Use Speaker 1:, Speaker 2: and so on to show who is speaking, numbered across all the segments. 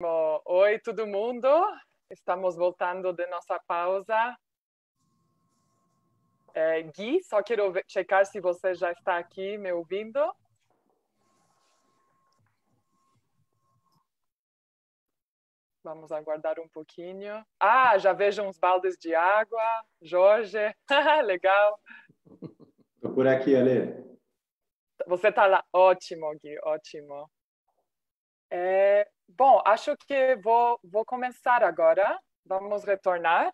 Speaker 1: Oi, todo mundo. Estamos voltando de nossa pausa. Gui, só quero checar se você já está aqui me ouvindo. Vamos aguardar um pouquinho. Já vejo uns baldes de água. Jorge, legal.
Speaker 2: Estou por aqui, Ale.
Speaker 1: Você está lá. Ótimo, Gui, ótimo. Bom, acho que vou começar agora. Vamos retornar.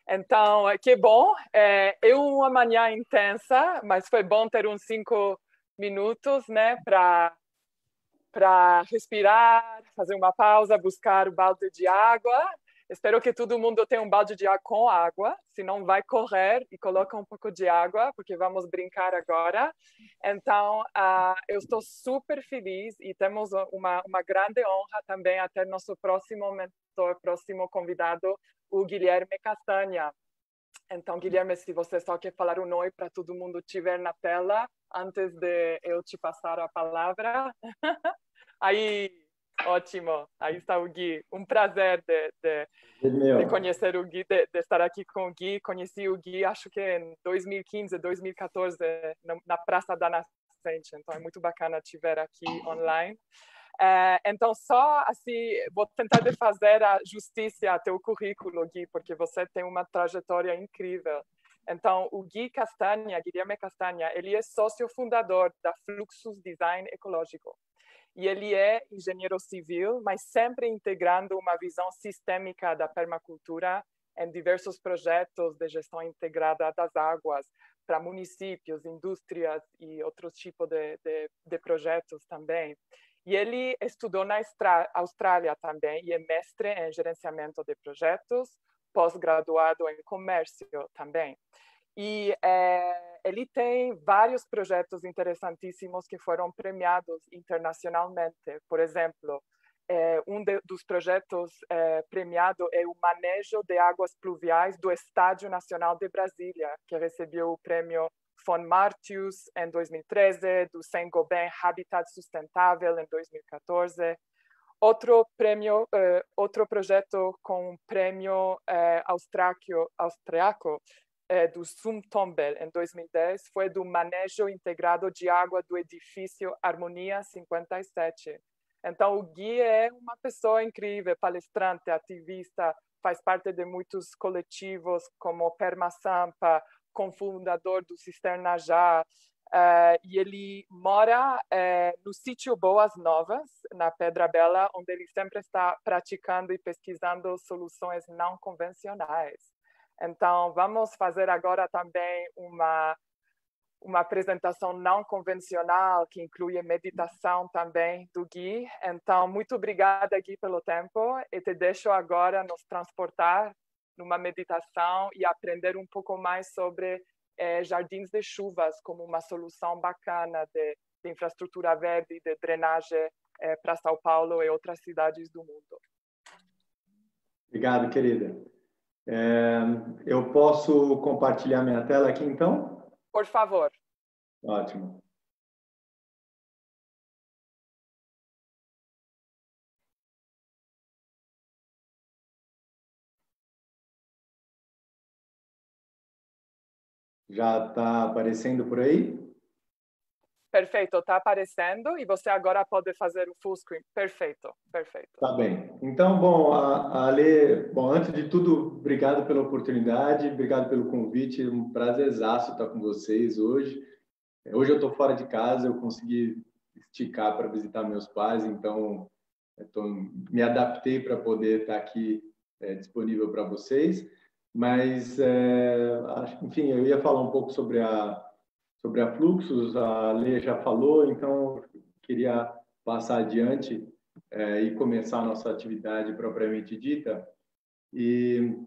Speaker 1: Então, que bom. É uma manhã intensa, mas foi bom ter uns 5 minutos, né, para respirar, fazer uma pausa, buscar o balde de água. Espero que todo mundo tenha um balde de água com água, senão vai correr e coloca um pouco de água, porque vamos brincar agora. Então, eu estou super feliz e temos uma grande honra também a ter nosso próximo mentor, próximo convidado, o Guilherme Castanha. Então, Guilherme, se você só quer falar um oi para todo mundo que estiver na tela, antes de eu te passar a palavra. Aí, ótimo. Aí está o Gui. Um prazer de conhecer o Gui, de estar aqui com o Gui. Conheci o Gui, acho que em 2015, 2014, na Praça da Nascente. Então, é muito bacana te ver aqui online. Então, só assim, vou tentar de fazer a justiça ao teu currículo, Gui, porque você tem uma trajetória incrível. Então, o Gui Castanha, Guilherme Castanha, ele é sócio fundador da Fluxus Design Ecológico. E ele é engenheiro civil, mas sempre integrando uma visão sistêmica da permacultura em diversos projetos de gestão integrada das águas para municípios, indústrias e outros tipos de projetos também. E ele estudou na Austrália também e é mestre em gerenciamento de projetos, pós-graduado em comércio também. E ele tem vários projetos interessantíssimos que foram premiados internacionalmente. Por exemplo, dos projetos premiados é o manejo de águas pluviais do Estádio Nacional de Brasília, que recebeu o prêmio Von Martius em 2013, do Saint-Gobain Habitat Sustentável em 2014. Outro projeto com um prêmio austriaco do Sumtombel, em 2010, foi do manejo integrado de água do edifício Harmonia 57. Então, o Gui é uma pessoa incrível, palestrante, ativista, faz parte de muitos coletivos, como Permasampa, cofundador do Cisterna Já, e ele mora no sítio Boas Novas, na Pedra Bela, onde ele sempre está praticando e pesquisando soluções não convencionais. Então, vamos fazer agora também uma apresentação não convencional, que inclui a meditação também do Gui. Então, muito obrigada, Gui, pelo tempo, e te deixo agora nos transportar numa meditação e aprender um pouco mais sobre jardins de chuvas como uma solução bacana de infraestrutura verde, de drenagem para São Paulo e outras cidades do mundo.
Speaker 2: Obrigado, querida. Eu posso compartilhar minha tela aqui, então?
Speaker 1: Por favor.
Speaker 2: Ótimo. Já está aparecendo por aí?
Speaker 1: Perfeito, está aparecendo e você agora pode fazer o full screen. Perfeito, perfeito.
Speaker 2: Tá bem. Então, bom, Ale, antes de tudo, obrigado pela oportunidade, obrigado pelo convite, um prazerzaço estar com vocês hoje. Hoje eu estou fora de casa, eu consegui esticar para visitar meus pais, então me adaptei para poder estar aqui disponível para vocês. Mas, enfim, eu ia falar um pouco sobre a Fluxus, a Lê já falou, então queria passar adiante e começar a nossa atividade propriamente dita. E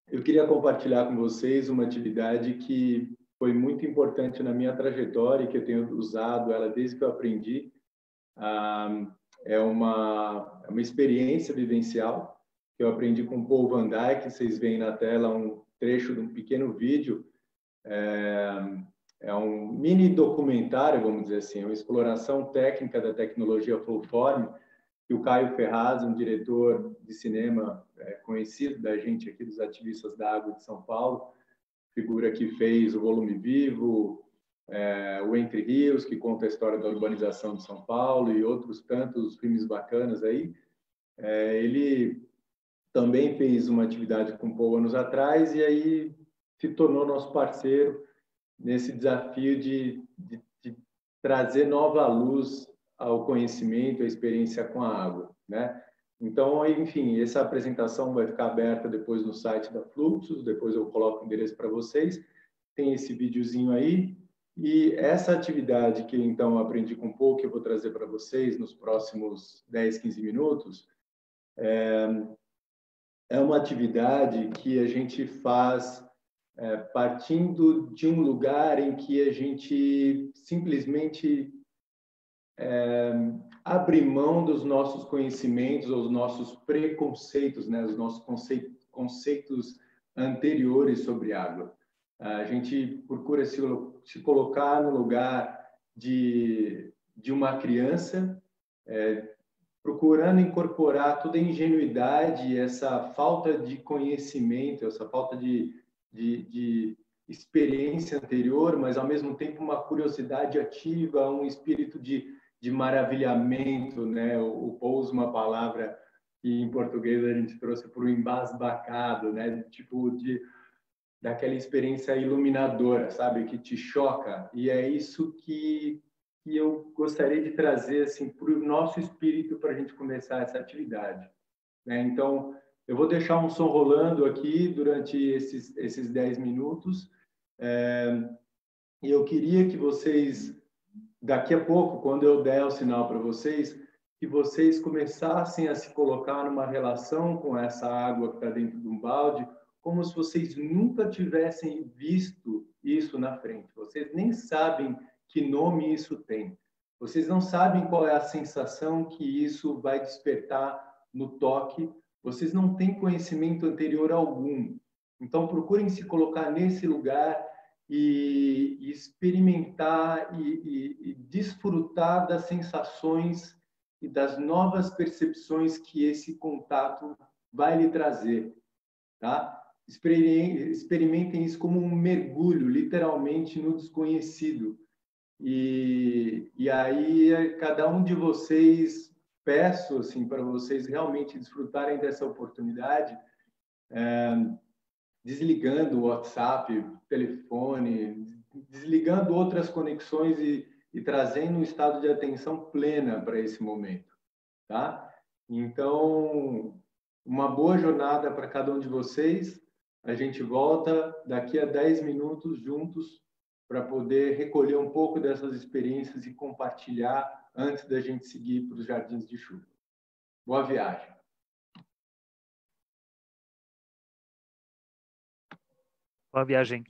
Speaker 2: eu queria compartilhar com vocês uma atividade que foi muito importante na minha trajetória, que eu tenho usado ela desde que eu aprendi. É uma experiência vivencial que eu aprendi com Paul Van Dyk. Vocês veem na tela um trecho de um pequeno vídeo. É um mini documentário, vamos dizer assim, uma exploração técnica da tecnologia Flowform, que o Caio Ferraz, um diretor de cinema conhecido da gente aqui, dos ativistas da água de São Paulo, figura que fez o Volume Vivo, o Entre Rios, que conta a história da urbanização de São Paulo, e outros tantos filmes bacanas aí. Ele também fez uma atividade com o Paul anos atrás, e aí se tornou nosso parceiro nesse desafio de trazer nova luz ao conhecimento, à experiência com a água, né? Então, enfim, essa apresentação vai ficar aberta depois no site da Fluxus, depois eu coloco o endereço para vocês, tem esse videozinho aí, e essa atividade que, então, eu aprendi com o Paul, que eu vou trazer para vocês nos próximos 10, 15 minutos, é uma atividade que a gente faz partindo de um lugar em que a gente simplesmente abre mão dos nossos conhecimentos, os nossos preconceitos, né, os nossos conceitos anteriores sobre água. A gente procura se colocar no lugar de uma criança, procurando incorporar toda a ingenuidade, essa falta de conhecimento, essa falta de experiência anterior, mas ao mesmo tempo uma curiosidade ativa, um espírito de maravilhamento, né? O Paul usa uma palavra que em português a gente trouxe para o embasbacado, né? Tipo daquela experiência iluminadora, sabe? Que te choca. E é isso que eu gostaria de trazer assim, para o nosso espírito para a gente começar essa atividade, né? Então, eu vou deixar um som rolando aqui durante esses 10 minutos. E eu queria que vocês, daqui a pouco, quando eu der o sinal para vocês, que vocês começassem a se colocar numa relação com essa água que está dentro de um balde, como se vocês nunca tivessem visto isso na frente. Vocês nem sabem que nome isso tem. Vocês não sabem qual é a sensação que isso vai despertar no toque. Vocês não têm conhecimento anterior algum. Então, procurem se colocar nesse lugar e experimentar e desfrutar das sensações e das novas percepções que esse contato vai lhe trazer, tá? Experimentem isso como um mergulho, literalmente, no desconhecido. E aí, cada um de vocês, peço assim, para vocês realmente desfrutarem dessa oportunidade, desligando o WhatsApp, telefone, desligando outras conexões e trazendo um estado de atenção plena para esse momento, tá? Então, uma boa jornada para cada um de vocês. A gente volta daqui a 10 minutos juntos para poder recolher um pouco dessas experiências e compartilhar antes da gente seguir para os Jardins de Chuva. Boa viagem.
Speaker 3: Boa viagem.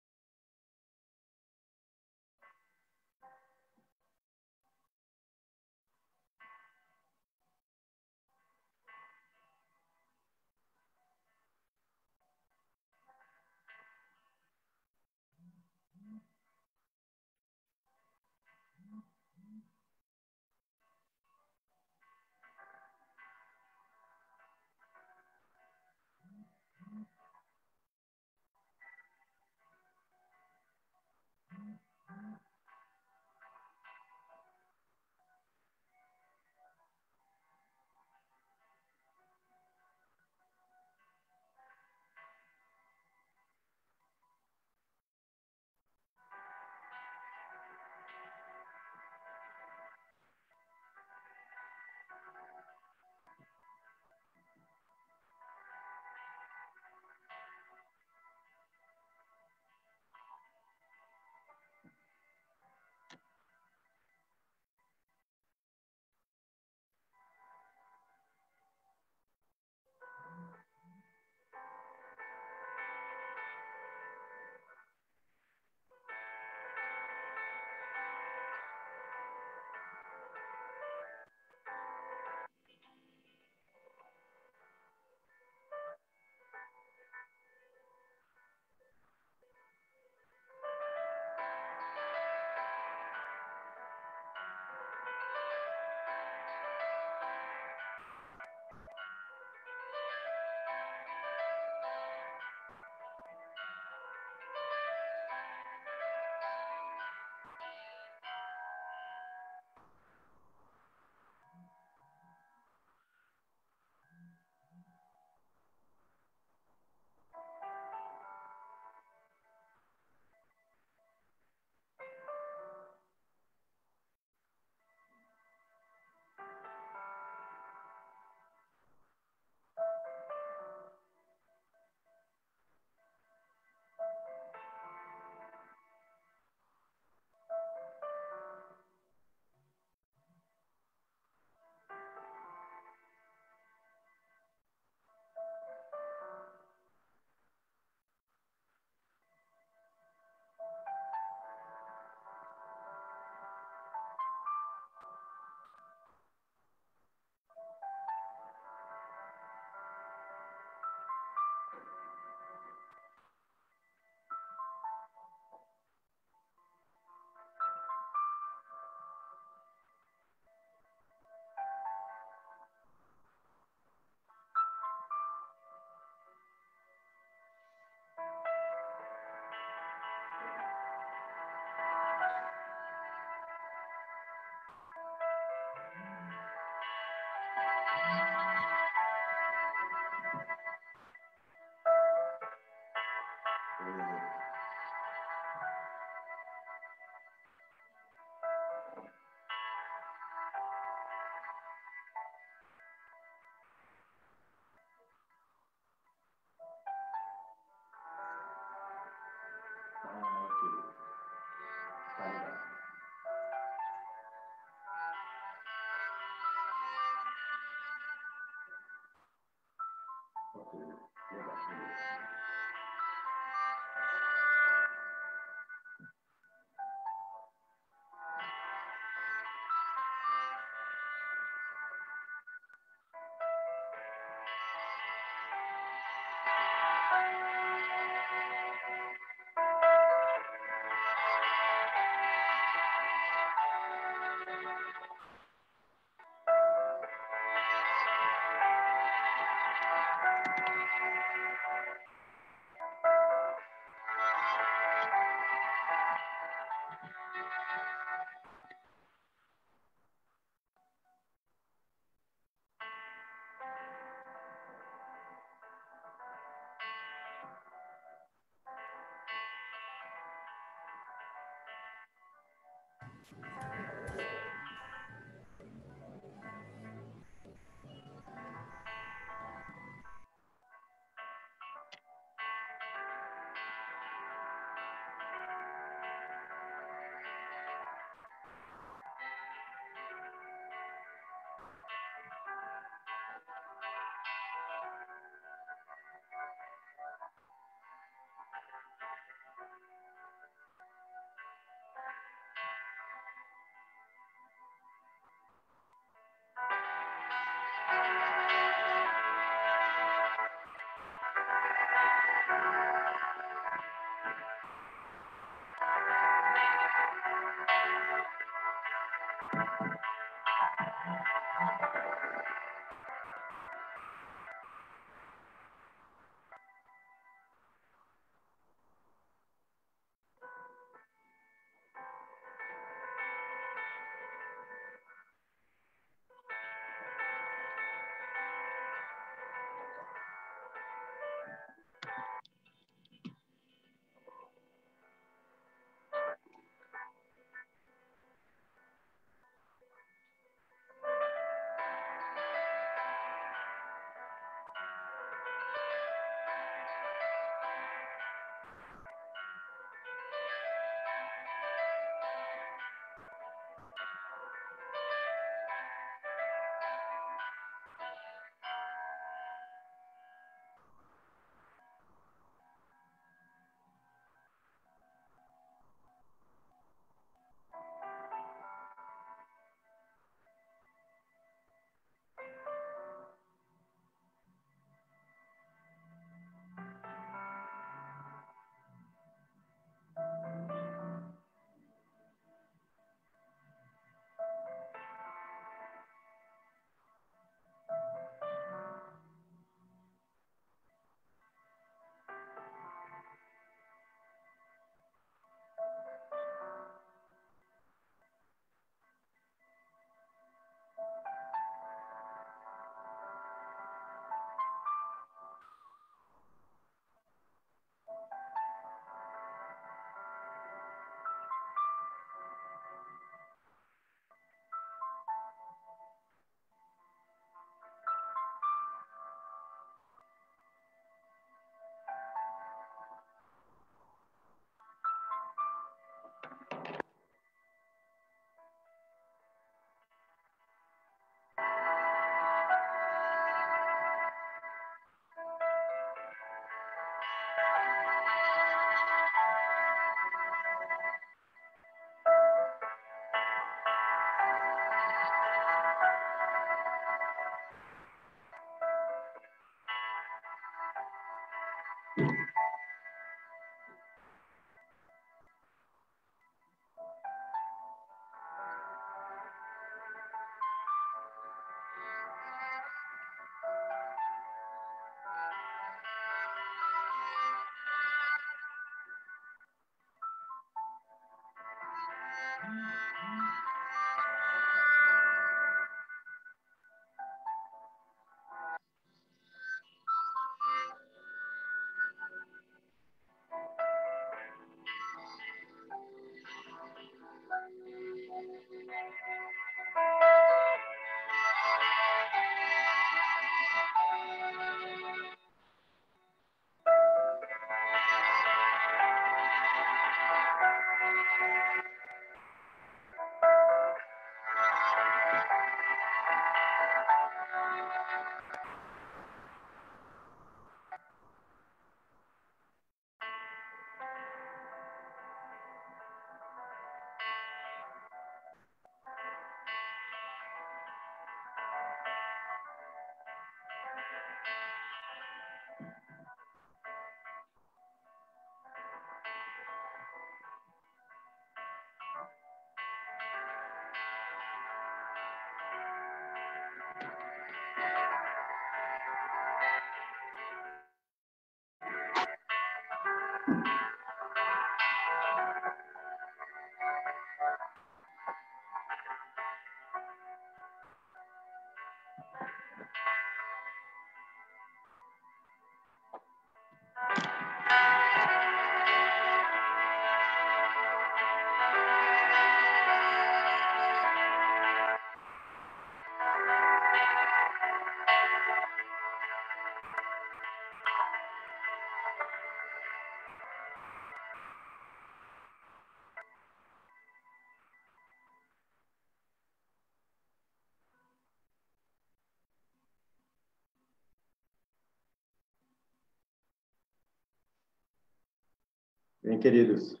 Speaker 2: Bem, queridos.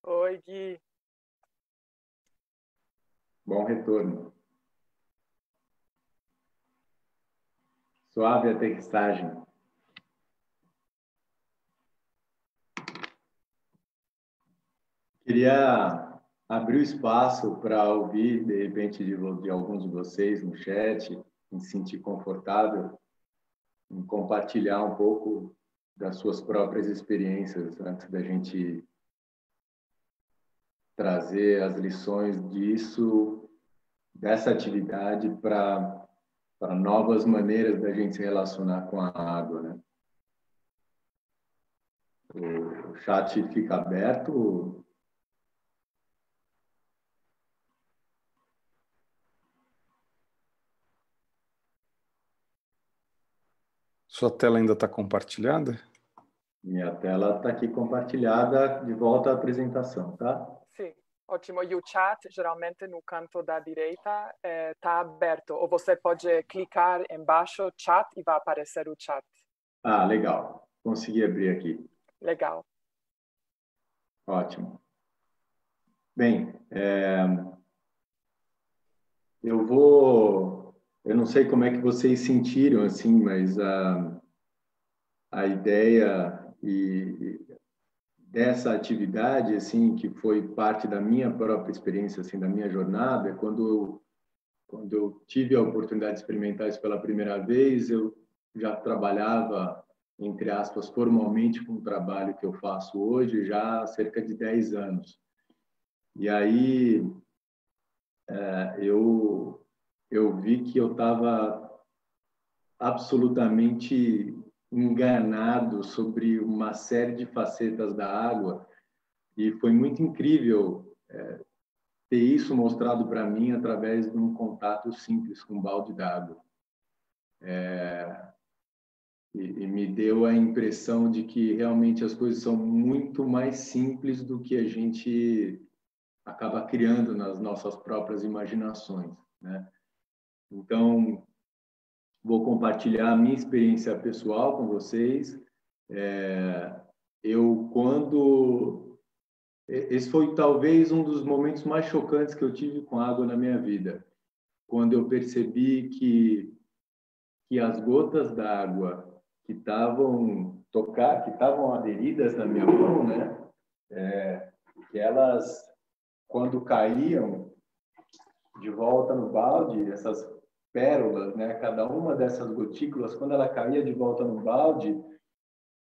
Speaker 1: Oi, Gui.
Speaker 2: Bom retorno. Suave aterrissagem. Queria abrir o espaço para ouvir, de repente, de alguns de vocês no chat, me sentir confortável em compartilhar um pouco das suas próprias experiências antes da gente trazer as lições dessa atividade para novas maneiras da gente se relacionar com a água, né? O chat fica aberto.
Speaker 4: Sua tela ainda está compartilhada?
Speaker 2: Minha tela está aqui compartilhada, de volta à apresentação, tá?
Speaker 1: Sim, ótimo. E o chat, geralmente no canto da direita, está aberto. Ou você pode clicar embaixo chat e vai aparecer o chat.
Speaker 2: Ah, legal. Consegui abrir aqui.
Speaker 1: Legal.
Speaker 2: Ótimo. Bem, eu não sei como é que vocês sentiram, assim, mas a ideia dessa atividade, assim, que foi parte da minha própria experiência, assim, da minha jornada, quando eu tive a oportunidade de experimentar isso pela primeira vez, eu já trabalhava, entre aspas, formalmente com o trabalho que eu faço hoje já há cerca de 10 anos. E aí eu vi que eu estava absolutamente enganado sobre uma série de facetas da água e foi muito incrível ter isso mostrado para mim através de um contato simples com um balde d'água. E me deu a impressão de que realmente as coisas são muito mais simples do que a gente acaba criando nas nossas próprias imaginações, né? Então, vou compartilhar a minha experiência pessoal com vocês. Esse foi talvez um dos momentos mais chocantes que eu tive com água na minha vida, quando eu percebi que as gotas d'água que estavam aderidas na minha mão, né? Que elas, quando caíam de volta no balde, essas pérolas, né? Cada uma dessas gotículas, quando ela caía de volta no balde,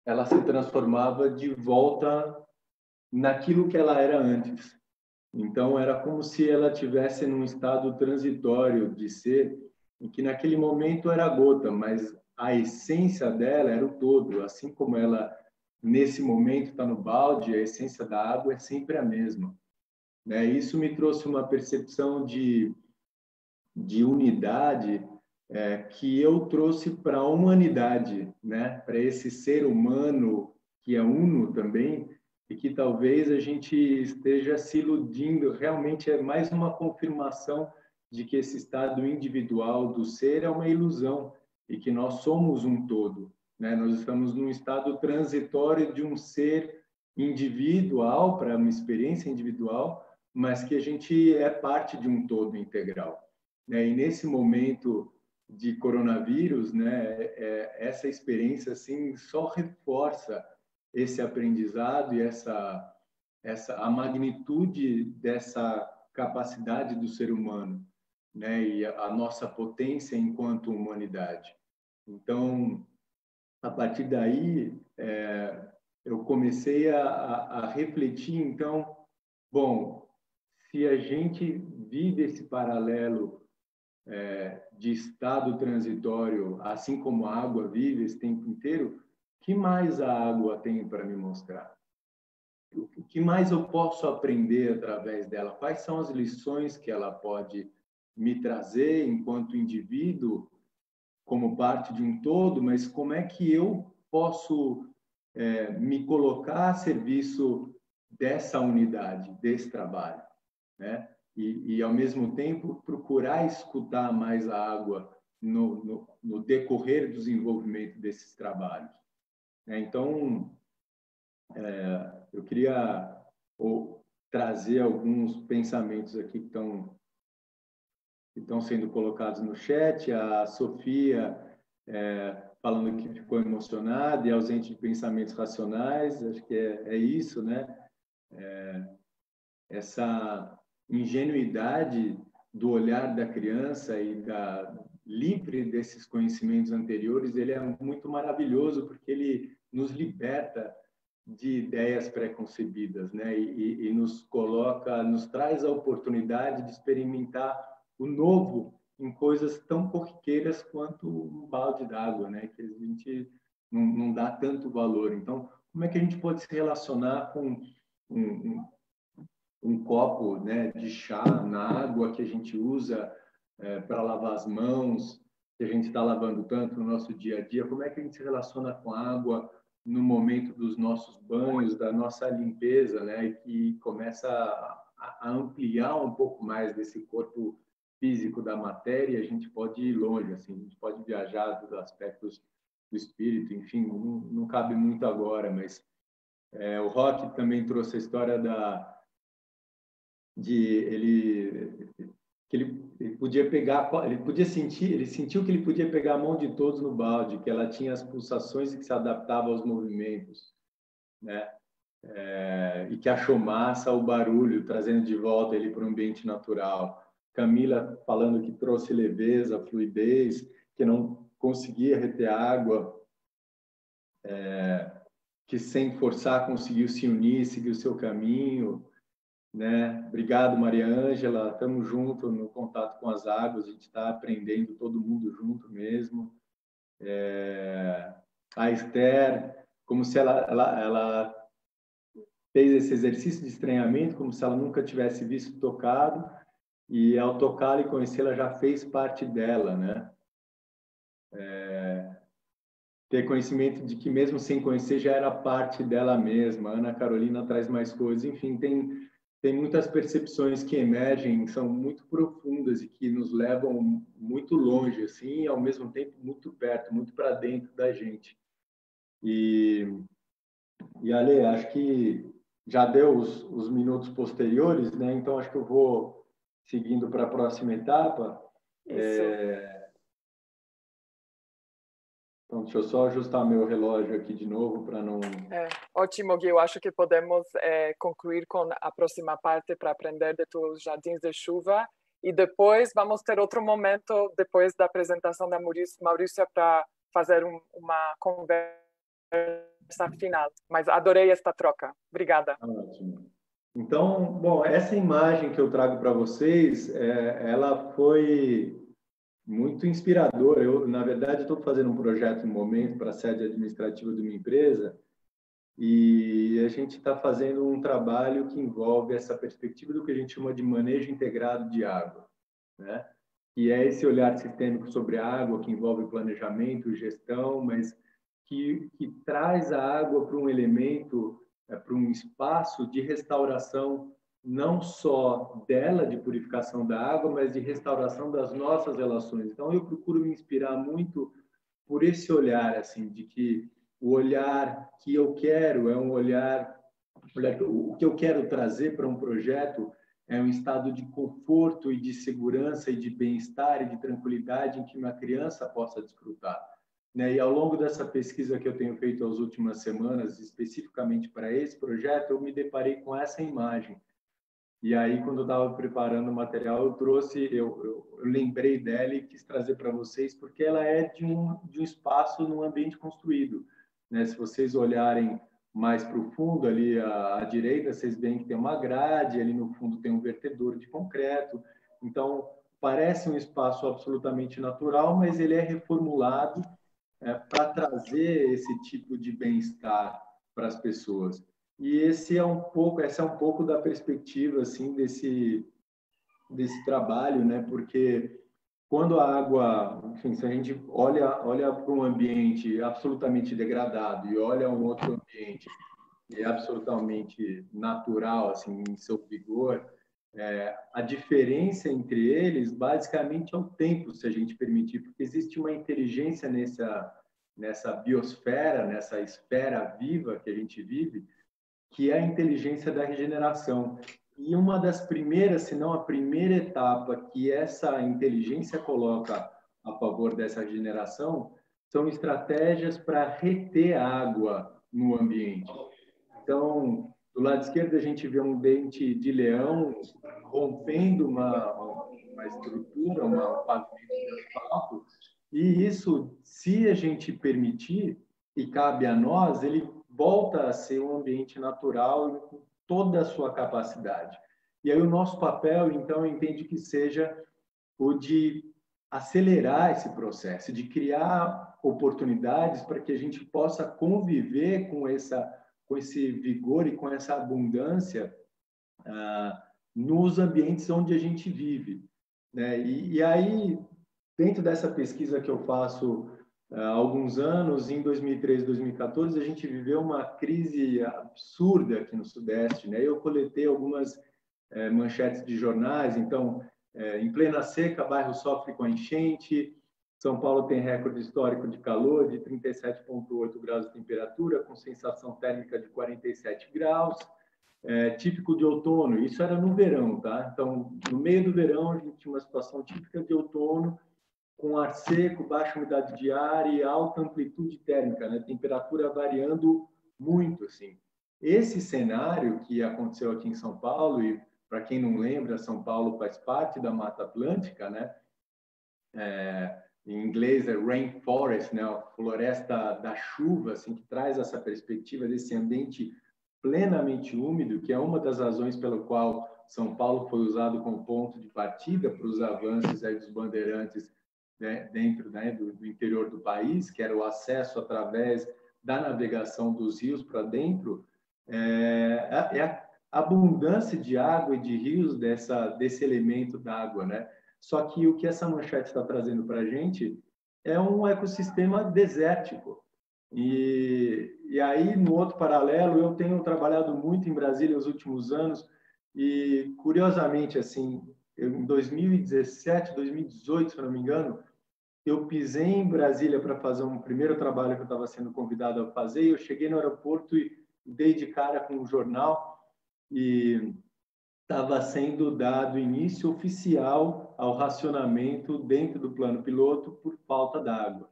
Speaker 2: ela se transformava de volta naquilo que ela era antes. Então, era como se ela tivesse num estado transitório de ser, em que naquele momento era a gota, mas a essência dela era o todo. Assim como ela, nesse momento, está no balde, a essência da água é sempre a mesma, né? Isso me trouxe uma percepção de unidade que eu trouxe para a humanidade, né? Para esse ser humano que é uno também, e que talvez a gente esteja se iludindo. Realmente é mais uma confirmação de que esse estado individual do ser é uma ilusão e que nós somos um todo, né? Nós estamos num estado transitório de um ser individual para uma experiência individual, mas que a gente é parte de um todo integral, né? E nesse momento de coronavírus, né, essa experiência assim só reforça esse aprendizado e a magnitude dessa capacidade do ser humano, né, e a nossa potência enquanto humanidade. Então, a partir daí, eu comecei a refletir, então, bom, se a gente vive esse paralelo de estado transitório, assim como a água vive esse tempo inteiro, o que mais a água tem para me mostrar? O que mais eu posso aprender através dela? Quais são as lições que ela pode me trazer enquanto indivíduo, como parte de um todo, mas como é que eu posso me colocar a serviço dessa unidade, desse trabalho, né? E ao mesmo tempo, procurar escutar mais a água no decorrer do desenvolvimento desses trabalhos. Então, eu queria trazer alguns pensamentos aqui que estão sendo colocados no chat. A Sofia falando que ficou emocionada e ausente de pensamentos racionais. Acho que é isso, né? Essa ingenuidade do olhar da criança e livre desses conhecimentos anteriores, ele é muito maravilhoso porque ele nos liberta de ideias pré-concebidas, né? E nos traz a oportunidade de experimentar o novo em coisas tão corriqueiras quanto um balde d'água, né? Que a gente não dá tanto valor. Então, como é que a gente pode se relacionar com um copo, né, de chá na água que a gente usa para lavar as mãos, que a gente está lavando tanto no nosso dia a dia? Como é que a gente se relaciona com a água no momento dos nossos banhos, da nossa limpeza, né, e que começa a ampliar um pouco mais desse corpo físico da matéria? A gente pode ir longe, assim, a gente pode viajar dos aspectos do espírito, enfim, não cabe muito agora, mas o Rock também trouxe a história que ele podia pegar, ele sentiu que ele podia pegar a mão de todos no balde, que ela tinha as pulsações e que se adaptava aos movimentos, né? E que achou massa o barulho, trazendo de volta ele para o ambiente natural. Camila falando que trouxe leveza, fluidez, que não conseguia reter água, que sem forçar conseguiu se unir, seguir o seu caminho, né? Obrigado, Maria Ângela. Estamos juntos no contato com as águas. A gente está aprendendo todo mundo junto mesmo. A Esther, como se ela fez esse exercício de estranhamento, como se ela nunca tivesse visto tocado, e ao tocá-la e conhecê-la já fez parte dela, né? Ter conhecimento de que mesmo sem conhecer já era parte dela mesma. A Ana Carolina traz mais coisas. Enfim, tem muitas percepções que emergem, que são muito profundas e que nos levam muito longe, assim, e ao mesmo tempo muito perto, muito para dentro da gente. E Ale, acho que já deu os minutos posteriores, né? Então acho que eu vou seguindo para a próxima etapa.
Speaker 1: Isso.
Speaker 2: Então, deixa eu só ajustar meu relógio aqui de novo para não...
Speaker 1: Ótimo, Gui. Eu acho que podemos concluir com a próxima parte para aprender de tus jardins de chuva. E depois vamos ter outro momento, depois da apresentação da Maurícia, para fazer uma conversa final. Mas adorei esta troca. Obrigada.
Speaker 2: Ótimo. Então, bom, essa imagem que eu trago para vocês, ela foi muito inspirador. Eu, na verdade, estou fazendo um projeto no momento para a sede administrativa de uma empresa e a gente está fazendo um trabalho que envolve essa perspectiva do que a gente chama de manejo integrado de água, né? E é esse olhar sistêmico sobre a água que envolve planejamento, gestão, mas que traz a água para um elemento, para um espaço de restauração não só dela, de purificação da água, mas de restauração das nossas relações. Então, eu procuro me inspirar muito por esse olhar, assim, de que o olhar que eu quero é um olhar o que eu quero trazer para um projeto é um estado de conforto e de segurança e de bem-estar e de tranquilidade em que uma criança possa desfrutar, né? E ao longo dessa pesquisa que eu tenho feito as últimas semanas, especificamente para esse projeto, eu me deparei com essa imagem. E aí, quando eu estava preparando o material, eu lembrei dela e quis trazer para vocês, porque ela é de um espaço num ambiente construído, né? Se vocês olharem mais para o fundo, ali à direita, vocês veem que tem uma grade, ali no fundo tem um vertedor de concreto. Então, parece um espaço absolutamente natural, mas ele é reformulado para trazer esse tipo de bem-estar para as pessoas. E essa é um pouco da perspectiva assim desse trabalho, né? Porque quando a água, enfim, se a gente olha para um ambiente absolutamente degradado e olha um outro ambiente e é absolutamente natural, assim, em seu vigor, a diferença entre eles, basicamente, é o tempo, se a gente permitir, porque existe uma inteligência nessa biosfera, nessa esfera viva que a gente vive, que é a inteligência da regeneração. E uma das primeiras, se não a primeira etapa que essa inteligência coloca a favor dessa regeneração, são estratégias para reter água no ambiente. Então, do lado esquerdo, a gente vê um dente de leão rompendo uma estrutura, um pavimento de asfalto, e isso, se a gente permitir, e cabe a nós, ele volta a ser um ambiente natural com toda a sua capacidade. E aí o nosso papel, então, eu entendo que seja o de acelerar esse processo, de criar oportunidades para que a gente possa conviver com esse vigor e com essa abundância nos ambientes onde a gente vive, né? E aí, dentro dessa pesquisa que eu faço há alguns anos, em 2013, 2014, a gente viveu uma crise absurda aqui no Sudeste, né? Eu coletei algumas manchetes de jornais, então, em plena seca, bairro sofre com a enchente, São Paulo tem recorde histórico de calor, de 37,8 graus de temperatura, com sensação térmica de 47 graus, típico de outono. Isso era no verão, tá? Então, no meio do verão, a gente tinha uma situação típica de outono, com ar seco, baixa umidade de ar e alta amplitude térmica, né? Temperatura variando muito, assim. Esse cenário que aconteceu aqui em São Paulo, e para quem não lembra, São Paulo faz parte da Mata Atlântica, né? Em inglês é rainforest, né? A floresta da chuva, assim, que traz essa perspectiva desse ambiente plenamente úmido, que é uma das razões pela qual São Paulo foi usado como ponto de partida para os avanços aí dos bandeirantes, né, dentro, né, do interior do país, que era o acesso através da navegação dos rios para dentro, a abundância de água e de rios desse elemento d'água, né? Só que o que essa manchete está trazendo para a gente é um ecossistema desértico. E aí, no outro paralelo, eu tenho trabalhado muito em Brasília nos últimos anos e, curiosamente, assim, em 2017, 2018, se eu não me engano, eu pisei em Brasília para fazer um primeiro trabalho que eu estava sendo convidado a fazer, e eu cheguei no aeroporto e dei de cara com um jornal e estava sendo dado início oficial ao racionamento dentro do plano piloto por falta d'água.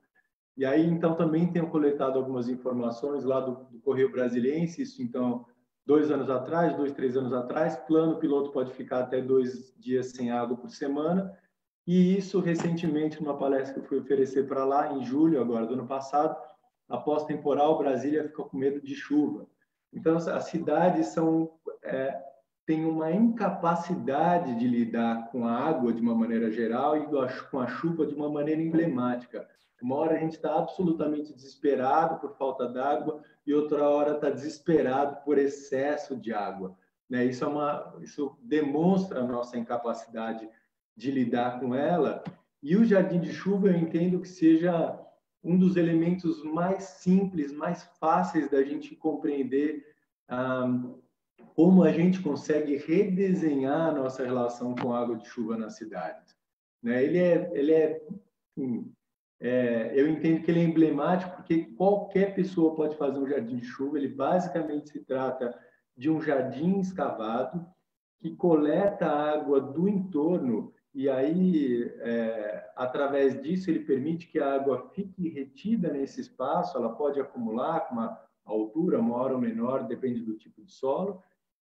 Speaker 2: E aí, então, também tenho coletado algumas informações lá do Correio Brasiliense, isso, então, 2 anos atrás, 2, 3 anos atrás, plano piloto pode ficar até 2 dias sem água por semana, e isso, recentemente, numa palestra que eu fui oferecer para lá, em julho, agora, do ano passado, após temporal, Brasília ficou com medo de chuva. Então, as cidades têm uma incapacidade de lidar com a água de uma maneira geral e com a chuva de uma maneira emblemática. Uma hora a gente está absolutamente desesperado por falta d'água e outra hora está desesperado por excesso de água, né? Isso demonstra a nossa incapacidade de lidar com ela. E o jardim de chuva eu entendo que seja um dos elementos mais simples, mais fáceis da gente compreender como a gente consegue redesenhar a nossa relação com a água de chuva na cidade, né? Eu entendo que ele é emblemático porque qualquer pessoa pode fazer um jardim de chuva. Ele basicamente se trata de um jardim escavado que coleta a água do entorno e aí, através disso, ele permite que a água fique retida nesse espaço. Ela pode acumular com uma altura maior ou menor, depende do tipo de solo,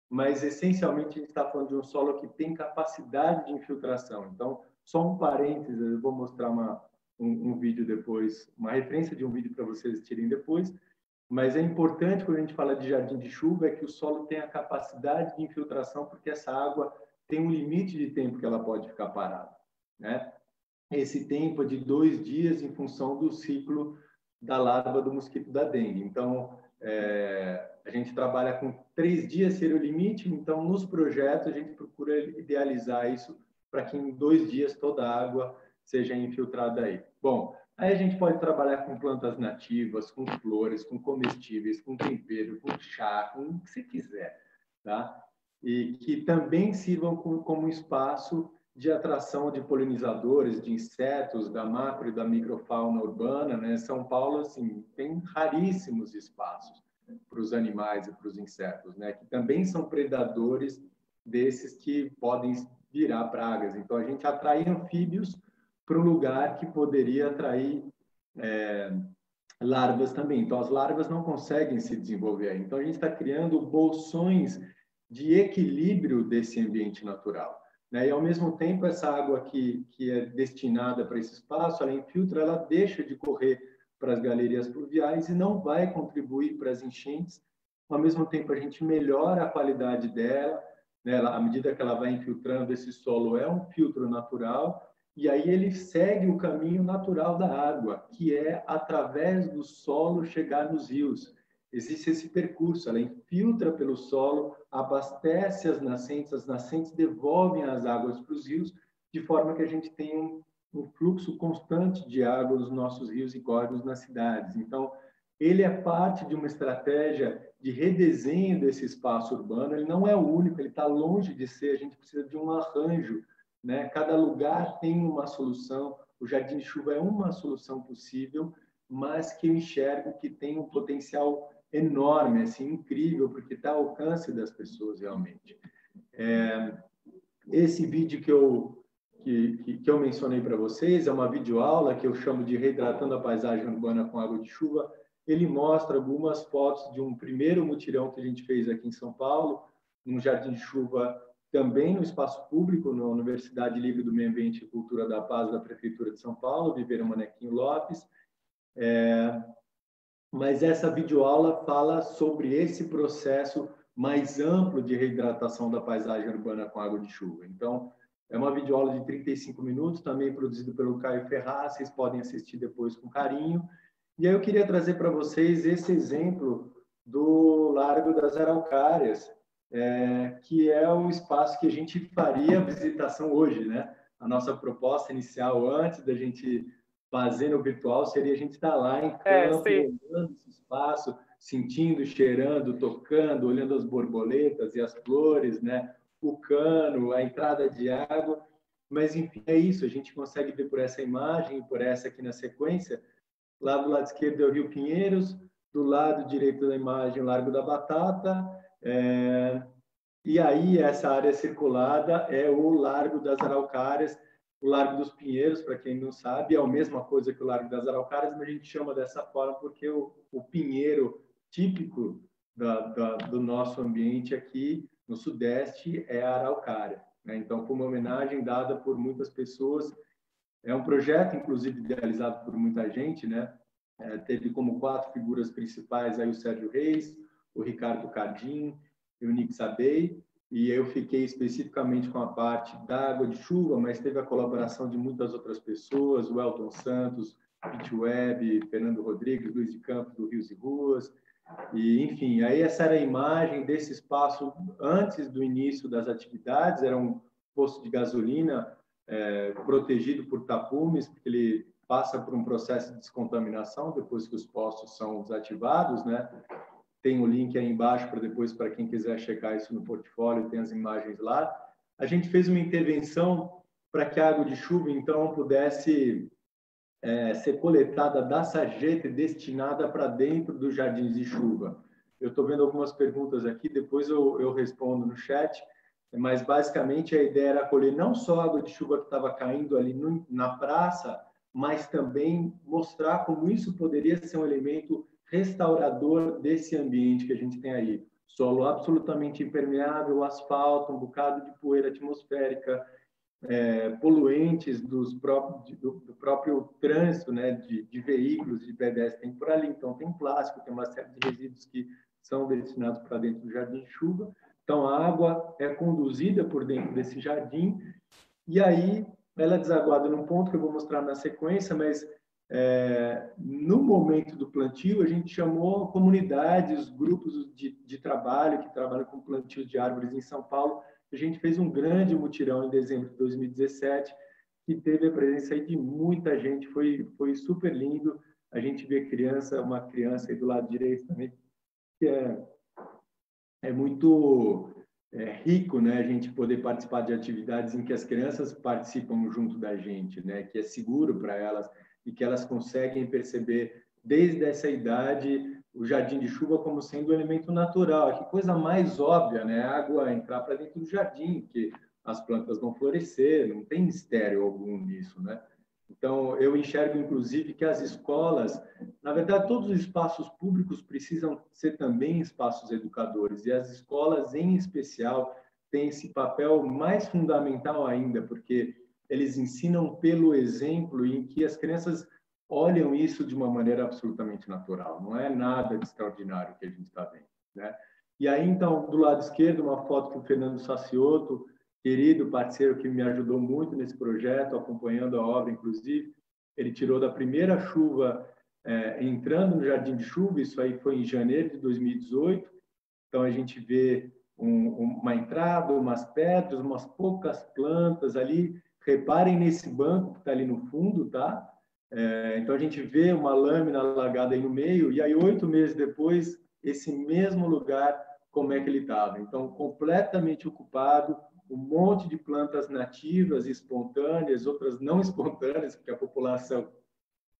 Speaker 2: mas essencialmente a gente está falando de um solo que tem capacidade de infiltração. Então, só um parênteses, eu vou mostrar um vídeo depois, uma referência de um vídeo para vocês assistirem depois, mas é importante quando a gente fala de jardim de chuva é que o solo tem a capacidade de infiltração, porque essa água tem um limite de tempo que ela pode ficar parada, né? Esse tempo é de 2 dias em função do ciclo da larva do mosquito da dengue. Então, a gente trabalha com 3 dias ser o limite, então nos projetos a gente procura idealizar isso para que em 2 dias toda a água seja infiltrada aí. Bom, aí a gente pode trabalhar com plantas nativas, com flores, com comestíveis, com tempero, com chá, com o que você quiser, tá? E que também sirvam como um espaço de atração de polinizadores, de insetos, da macro e da microfauna urbana, né? São Paulo, assim, tem raríssimos espaços para os animais e para os insetos, né? Que também são predadores desses que podem virar pragas. Então, a gente atrai anfíbios para um lugar que poderia atrair larvas também. Então, as larvas não conseguem se desenvolver aí. Então, a gente está criando bolsões de equilíbrio desse ambiente natural, né? E, ao mesmo tempo, essa água que é destinada para esse espaço, ela infiltra, ela deixa de correr para as galerias pluviais e não vai contribuir para as enchentes. Ao mesmo tempo, a gente melhora a qualidade dela, né? À medida que ela vai infiltrando, esse solo é um filtro natural, e aí ele segue o caminho natural da água, que é através do solo chegar nos rios. Existe esse percurso, ela infiltra pelo solo, abastece as nascentes devolvem as águas para os rios, de forma que a gente tenha um fluxo constante de água nos nossos rios e córregos nas cidades. Então, ele é parte de uma estratégia de redesenho desse espaço urbano, ele não é o único, ele está longe de ser, a gente precisa de um arranjo, né? Cada lugar tem uma solução, o Jardim de Chuva é uma solução possível, mas que eu enxergo que tem um potencial enorme, assim, incrível, porque está ao alcance das pessoas realmente. Esse vídeo que eu mencionei para vocês é uma videoaula que eu chamo de Reidratando a Paisagem Urbana com Água de Chuva. Ele mostra algumas fotos de um primeiro mutirão que a gente fez aqui em São Paulo, num jardim de chuva, também no espaço público, na Universidade Livre do Meio Ambiente e Cultura da Paz da Prefeitura de São Paulo, Viveiro Manequim Lopes. Mas essa videoaula fala sobre esse processo mais amplo de reidratação da paisagem urbana com água de chuva. Então, é uma videoaula de 35 minutos, também produzida pelo Caio Ferraz, vocês podem assistir depois com carinho. E aí eu queria trazer para vocês esse exemplo do Largo das Araucárias, que é o espaço que a gente faria a visitação hoje, né? A nossa proposta inicial, antes da gente fazer no virtual, seria a gente estar lá em campo, olhando esse espaço, sentindo, cheirando, tocando, olhando as borboletas e as flores, né? O cano, a entrada de água. Mas, enfim, é isso. A gente consegue ver por essa imagem, por essa aqui na sequência. Lá do lado esquerdo é o Rio Pinheiros, do lado direito da imagem, o Largo da Batata. E aí, essa área circulada é o Largo das Araucárias, o Largo dos Pinheiros, para quem não sabe, é a mesma coisa que o Largo das Araucárias, mas a gente chama dessa forma porque o pinheiro típico do nosso ambiente aqui no Sudeste é a araucária, né? Então, foi uma homenagem dada por muitas pessoas. É um projeto, inclusive, idealizado por muita gente, né? Teve como 4 figuras principais aí o Sérgio Reis, o Ricardo Cardim e o Nick Sabei, e eu fiquei especificamente com a parte da água de chuva, mas teve a colaboração de muitas outras pessoas, o Elton Santos, Pete Webb, Fernando Rodrigues, Luiz de Campos, do Rios e Ruas, e, enfim, aí essa era a imagem desse espaço antes do início das atividades, era um posto de gasolina protegido por tapumes, porque ele passa por um processo de descontaminação depois que os postos são desativados, né? Tem o link aí embaixo para depois, para quem quiser checar isso no portfólio, tem as imagens lá. A gente fez uma intervenção para que a água de chuva, então, pudesse ser coletada da sarjeta e destinada para dentro dos jardins de chuva. Eu estou vendo algumas perguntas aqui, depois eu respondo no chat, mas basicamente a ideia era colher não só a água de chuva que estava caindo ali na praça, mas também mostrar como isso poderia ser um elemento restaurador desse ambiente que a gente tem aí. Solo absolutamente impermeável, asfalto, um bocado de poeira atmosférica, poluentes do próprio trânsito, né, de veículos, de pedestres, tem por ali. Então, tem plástico, tem uma série de resíduos que são destinados para dentro do jardim de chuva. Então, a água é conduzida por dentro desse jardim e aí ela é desaguada num ponto que eu vou mostrar na sequência, mas no momento do plantio, a gente chamou comunidades, grupos de trabalho que trabalham com plantio de árvores em São Paulo. A gente fez um grande mutirão em dezembro de 2017, que teve a presença aí de muita gente, foi super lindo. A gente vê uma criança aí do lado direito também, que é muito rico, né, a gente poder participar de atividades em que as crianças participam junto da gente, né, que é seguro para elas e que elas conseguem perceber desde essa idade o jardim de chuva como sendo um elemento natural. Que coisa mais óbvia, né, a água entrar para dentro do jardim, que as plantas vão florescer, não tem mistério algum nisso, né? Então, eu enxergo, inclusive, que as escolas, na verdade, todos os espaços públicos precisam ser também espaços educadores, e as escolas, em especial, têm esse papel mais fundamental ainda, porque eles ensinam pelo exemplo em que as crianças olham isso de uma maneira absolutamente natural, não é nada de extraordinário que a gente está vendo, né? E aí, então, do lado esquerdo, uma foto que o Fernando Saciotto, querido parceiro que me ajudou muito nesse projeto, acompanhando a obra, inclusive, ele tirou da primeira chuva, entrando no Jardim de Chuva, isso aí foi em janeiro de 2018, então a gente vê uma entrada, umas pedras, umas poucas plantas ali, reparem nesse banco que está ali no fundo, tá? Então a gente vê uma lâmina alagada aí no meio, e aí 8 meses depois, esse mesmo lugar, como é que ele estava? Então, completamente ocupado, um monte de plantas nativas, espontâneas, outras não espontâneas, porque a população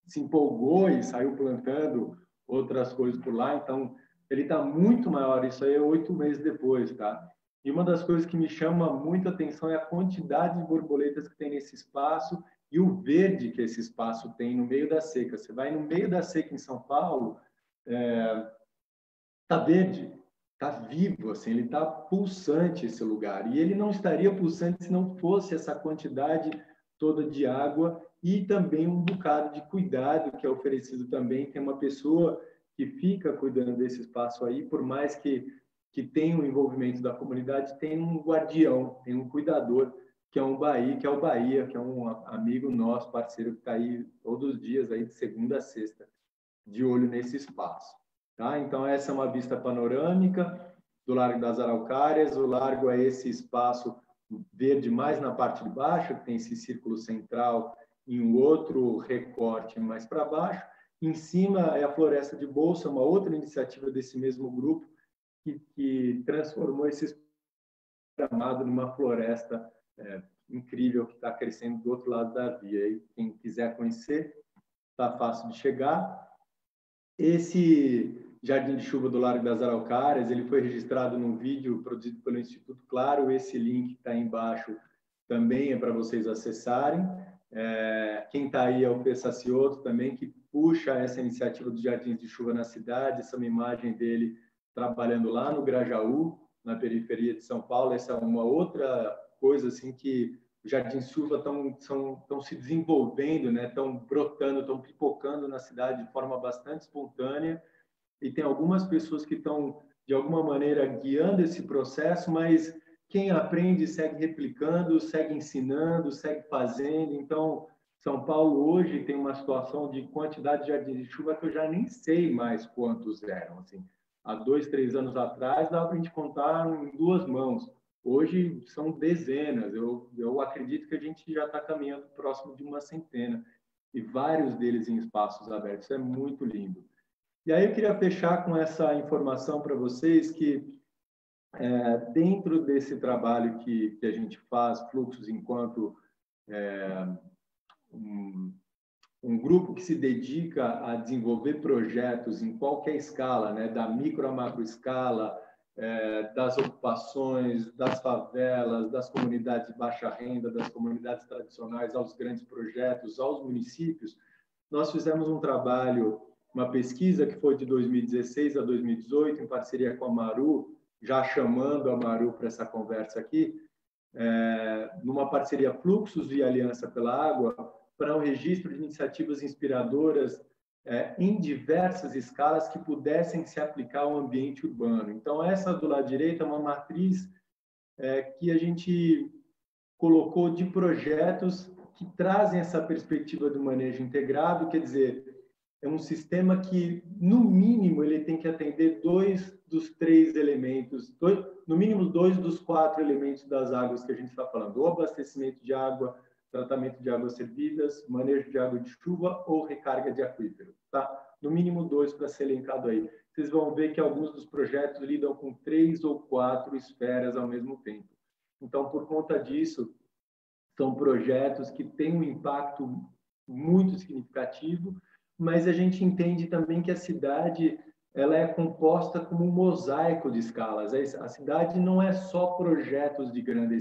Speaker 2: se empolgou e saiu plantando outras coisas por lá. Então, ele está muito maior. Isso aí é 8 meses depois, tá? E uma das coisas que me chama muito a atenção é a quantidade de borboletas que tem nesse espaço e o verde que esse espaço tem no meio da seca. Você vai no meio da seca em São Paulo, tá verde, tá vivo, assim, ele tá pulsante esse lugar. E ele não estaria pulsante se não fosse essa quantidade toda de água e também um bocado de cuidado que é oferecido também. Tem uma pessoa que fica cuidando desse espaço aí, por mais que tenha o envolvimento da comunidade, tem um guardião, tem um cuidador, que é o Bahia, que é um amigo nosso, parceiro, que está aí todos os dias, aí de segunda a sexta, de olho nesse espaço. Tá? Então, essa é uma vista panorâmica do Largo das Araucárias. O largo é esse espaço verde mais na parte de baixo, que tem esse círculo central e um outro recorte mais para baixo. Em cima é a Floresta de Bolsa, uma outra iniciativa desse mesmo grupo, que transformou esse gramado numa floresta incrível que está crescendo do outro lado da via. E quem quiser conhecer, está fácil de chegar. Esse Jardim de Chuva do Largo das Araucárias, ele foi registrado num vídeo produzido pelo Instituto Claro. Esse link que está aí embaixo também é para vocês acessarem. Quem está aí é o Fê Saciotto também, que puxa essa iniciativa dos Jardins de Chuva na cidade. Essa é uma imagem dele trabalhando lá no Grajaú, na periferia de São Paulo. Essa é uma outra coisa assim que os jardins de chuva estão se desenvolvendo, né? Estão brotando, estão pipocando na cidade de forma bastante espontânea, e tem algumas pessoas que estão, de alguma maneira, guiando esse processo, mas quem aprende segue replicando, segue ensinando, segue fazendo. Então, São Paulo hoje tem uma situação de quantidade de jardins de chuva que eu já nem sei mais quantos eram. Assim, há 2, 3 anos atrás, dava para a gente contar em 2 mãos. Hoje são dezenas. Eu acredito que a gente já está caminhando próximo de uma centena, e vários deles em espaços abertos. Isso é muito lindo. E aí eu queria fechar com essa informação para vocês que, dentro desse trabalho que a gente faz, Fluxos, enquanto um grupo que se dedica a desenvolver projetos em qualquer escala, né, da micro a macro escala, das ocupações, das favelas, das comunidades de baixa renda, das comunidades tradicionais, aos grandes projetos, aos municípios. Nós fizemos um trabalho, uma pesquisa que foi de 2016 a 2018, em parceria com a Maru, já chamando a Maru para essa conversa aqui, numa parceria Fluxos e Aliança pela Água, para um registro de iniciativas inspiradoras em diversas escalas que pudessem se aplicar ao ambiente urbano. Então, essa do lado direito é uma matriz que a gente colocou de projetos que trazem essa perspectiva do manejo integrado, quer dizer, é um sistema que, no mínimo, ele tem que atender 2 dos 3 elementos, no mínimo 2 dos 4 elementos das águas que a gente está falando, ou abastecimento de água, tratamento de águas servidas, manejo de água de chuva ou recarga de aquífero, tá? No mínimo 2 para ser elencado aí. vocês vão ver que alguns dos projetos lidam com 3 ou 4 esferas ao mesmo tempo. Então, por conta disso, são projetos que têm um impacto muito significativo, mas a gente entende também que a cidade ela é composta como um mosaico de escalas. A cidade não é só projetos de grande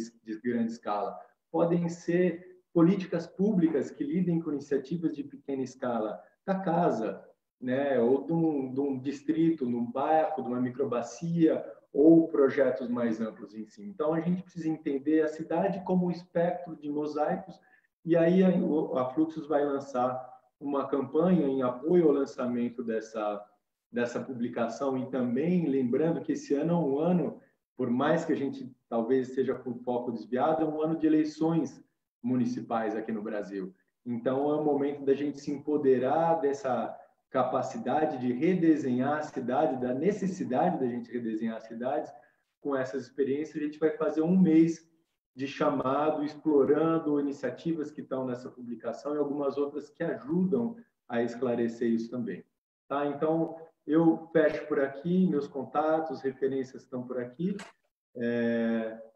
Speaker 2: escala, podem ser políticas públicas que lidem com iniciativas de pequena escala, da casa, né, ou de um distrito, num bairro, de uma microbacia, ou projetos mais amplos em si. Então, a gente precisa entender a cidade como um espectro de mosaicos, e aí a Fluxus vai lançar uma campanha em apoio ao lançamento dessa publicação, e também lembrando que esse ano é um ano, por mais que a gente talvez esteja com foco desviado, é um ano de eleições municipais aqui no Brasil. Então, é o momento da gente se empoderar dessa capacidade de redesenhar a cidade, da necessidade da gente redesenhar as cidades. Com essas experiências, a gente vai fazer um mês de chamado, explorando iniciativas que estão nessa publicação e algumas outras que ajudam a esclarecer isso também. Tá? Então, eu fecho por aqui, meus contatos, referências estão por aqui,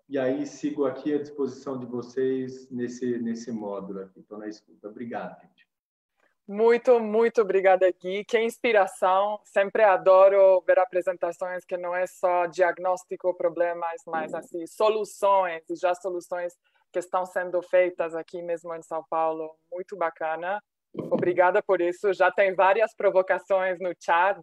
Speaker 2: e aí sigo aqui à disposição de vocês nesse módulo aqui. Estou na escuta. Obrigado, gente.
Speaker 1: Muito, muito obrigada, Gui. Que inspiração. Sempre adoro ver apresentações que não é só diagnóstico, problemas, mas assim, soluções, e já soluções que estão sendo feitas aqui mesmo em São Paulo. Muito bacana. Obrigada por isso. Já tem várias provocações no chat,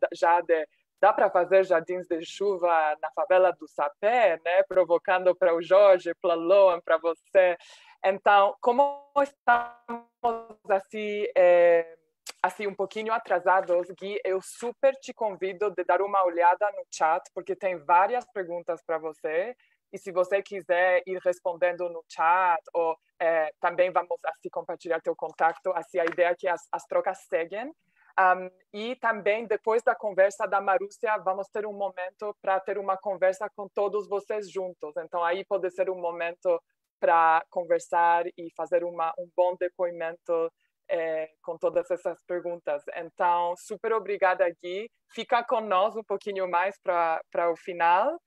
Speaker 1: dá para fazer jardins de chuva na favela do Sapé, né? Provocando para o Jorge, para o Loan, para você. Então, como estamos assim um pouquinho atrasados, Gui, eu super te convido de dar uma olhada no chat, porque tem várias perguntas para você. E se você quiser ir respondendo no chat, ou também vamos assim compartilhar teu contato, assim a ideia é que as trocas seguem. E também, depois da conversa da Marúcia, vamos ter um momento para ter uma conversa com todos vocês juntos. Então, aí pode ser um momento para conversar e fazer um bom depoimento com todas essas perguntas. Então, super obrigada, Gui. Fica com nós um pouquinho mais para o final.